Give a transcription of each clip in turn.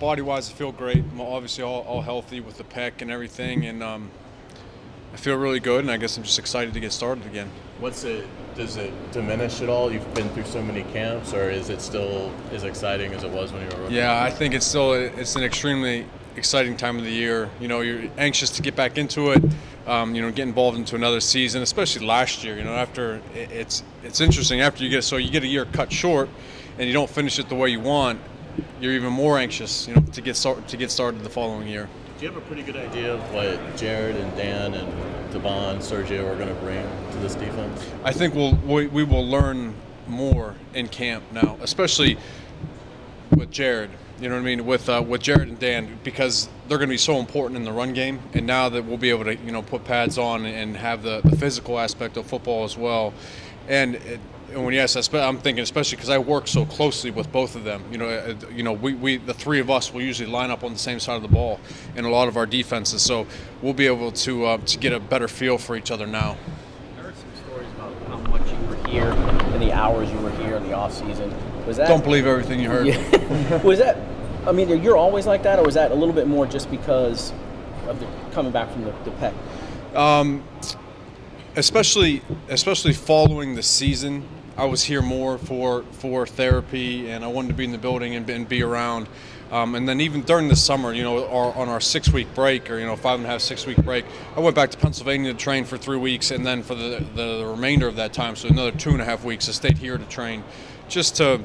body-wise, I feel great. I'm obviously all healthy with the pec and everything, and I feel really good. And I guess I'm just excited to get started again. Does it diminish at all? You've been through so many camps, or is it still as exciting as it was when you were rookie? Yeah, I think it's an extremely exciting time of the year. You know, you're anxious to get back into it. You know, get involved into another season, especially last year. You know, after it's interesting after you get a year cut short, and you don't finish it the way you want. You're even more anxious, you know, to get started the following year. Do you have a pretty good idea of what Jared and Dan and Devon, Sergio are going to bring to this defense? I think we will learn more in camp now, especially with Jared. You know what I mean? With Jared and Dan, because they're going to be so important in the run game, and now that we'll be able to, you know, put pads on and have the physical aspect of football as well. And when you ask that, I'm thinking especially because I work so closely with both of them. You know, we the three of us will usually line up on the same side of the ball in a lot of our defenses. So we'll be able to get a better feel for each other now. I heard some stories about how much you were here and the hours you were here in the off season. Was that? Don't believe everything you heard. Yeah. Was that? I mean, you're always like that, or was that a little bit more just because of coming back from the pec? Especially following the season, I was here more for therapy, and I wanted to be in the building and be around. And then even during the summer, you know, on our 6-week break, or, you know, 5.5, 6-week break, I went back to Pennsylvania to train for 3 weeks, and then for the remainder of that time, so another 2.5 weeks, I stayed here to train, just to.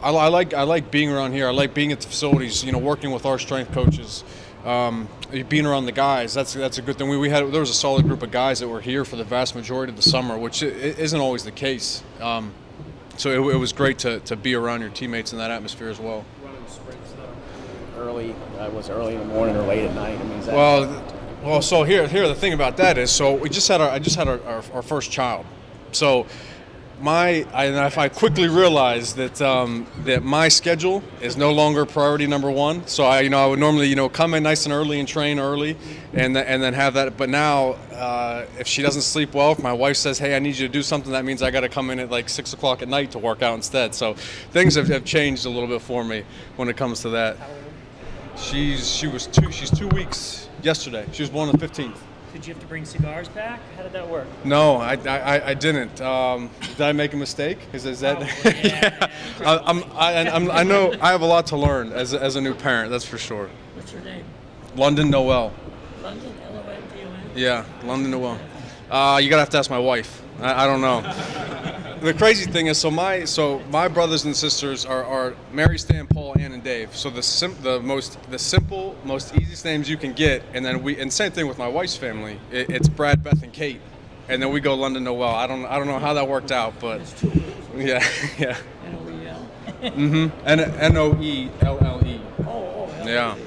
I like being around here. I like being at the facilities. You know, working with our strength coaches. Being around the guys, that's a good thing. There was a solid group of guys that were here for the vast majority of the summer, which isn't always the case. So it was great to be around your teammates in that atmosphere as well. Running sprints early, was it early in the morning or late at night? I mean, is that well. So here the thing about that is, so I just had our first child, so. I quickly realized that my schedule is no longer priority number one. So I would normally come in nice and early and train early, and then have that. But now, if she doesn't sleep well, if my wife says, "Hey, I need you to do something," that means I got to come in at like 6 o'clock at night to work out instead. So things have changed a little bit for me when it comes to that. She's 2 weeks yesterday. She was born on the 15th. Did you have to bring cigars back? How did that work? No, I didn't. Did I make a mistake? Is that? Yeah. I know I have a lot to learn as a new parent. That's for sure. What's your name? London Noel. London, L-O-N-D-O-N? Yeah, London Noel. You gotta have to ask my wife. I don't know. The crazy thing is, so my brothers and sisters are Mary, Stan, Paul, Ann, and Dave. So the simple, most easiest names you can get, and then same thing with my wife's family. It's Brad, Beth, and Kate, and then we go London Noel. I don't know how that worked out, but yeah. N-O-E-L. N-O-E-L-L-E. Oh, yeah.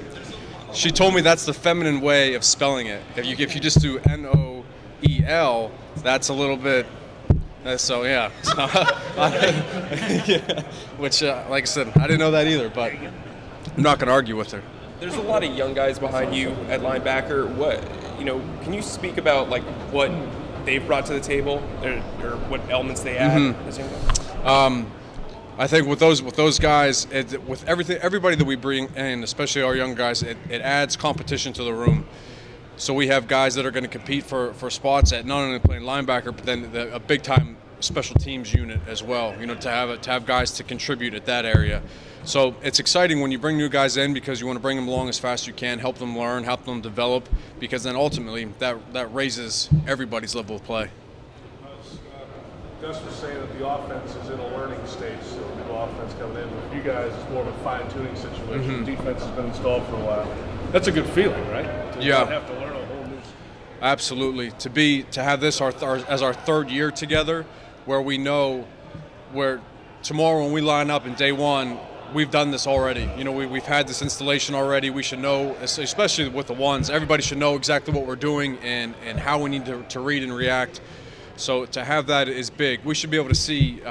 She told me that's the feminine way of spelling it. If you just do N-O-E-L, that's a little bit. So yeah, yeah. Which, like I said, I didn't know that either, but I'm not going to argue with her. There's a lot of young guys behind you at linebacker. Can you speak about like what they've brought to the table, or what elements they add? I think with those guys, with everybody that we bring in, especially our young guys, it adds competition to the room. So we have guys that are going to compete for spots at not only playing linebacker, but then a big time special teams unit as well. You know, to have guys to contribute at that area. So it's exciting when you bring new guys in, because you want to bring them along as fast as you can, help them learn, help them develop, because then ultimately that raises everybody's level of play. Gus was saying that the offense is in a learning stage, so new offense coming in. With you guys, it's more of a fine-tuning situation. Defense has been installed for a while. That's a good feeling, right? To not have to learn a whole new. Absolutely. To have this as our third year together, where we know where tomorrow when we line up in day one, we've done this already. You know, we've had this installation already. We should know, especially with the ones, everybody should know exactly what we're doing and how we need to read and react. So to have that is big. We should be able to see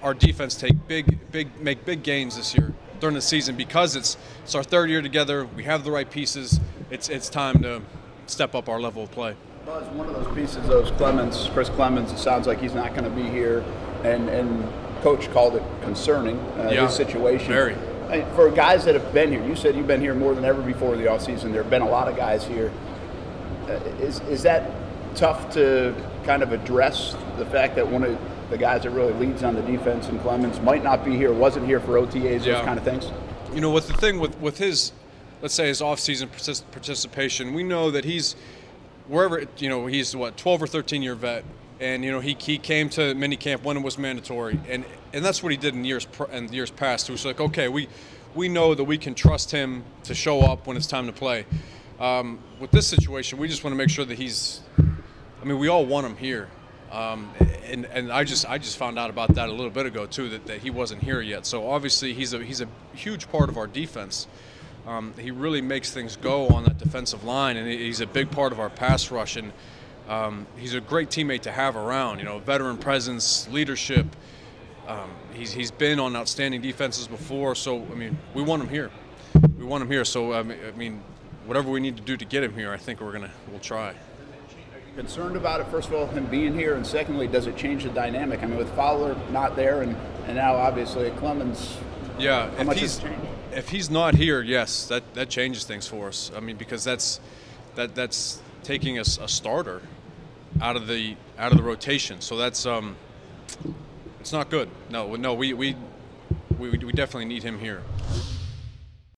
our defense make big gains this year during the season, because it's our third year together. We have the right pieces. It's time to step up our level of play. Buzz, one of those pieces, Chris Clemens, it sounds like he's not going to be here, and Coach called it concerning, his situation. Very. For guys that have been here, you said you've been here more than ever before the offseason. There have been a lot of guys here. Is that tough to kind of address the fact that one of the guys that really leads on the defense in Clemens might not be here, wasn't here for OTAs, those kind of things? You know, with the thing with his, let's say his off-season participation, we know that he's wherever, you know, he's 12 or 13 year vet, and you know he came to minicamp when it was mandatory, and that's what he did in years past. It was like, okay, we know that we can trust him to show up when it's time to play. With this situation, we just want to make sure that he's. I mean, we all want him here, and I just found out about that a little bit ago too, that he wasn't here yet. So obviously he's a huge part of our defense. He really makes things go on that defensive line, and he's a big part of our pass rush. And he's a great teammate to have around. You know, veteran presence, leadership. He's been on outstanding defenses before, so I mean, we want him here. We want him here. So I mean, whatever we need to do to get him here, I think we'll try. Concerned about it, first of all, him being here, and secondly, does it change the dynamic? I mean, with Fowler not there, and now obviously Clemens. Yeah, how much has changed? If he's not here, yes, that changes things for us. I mean, because that's taking a starter out of the rotation. So that's it's not good. No, we definitely need him here.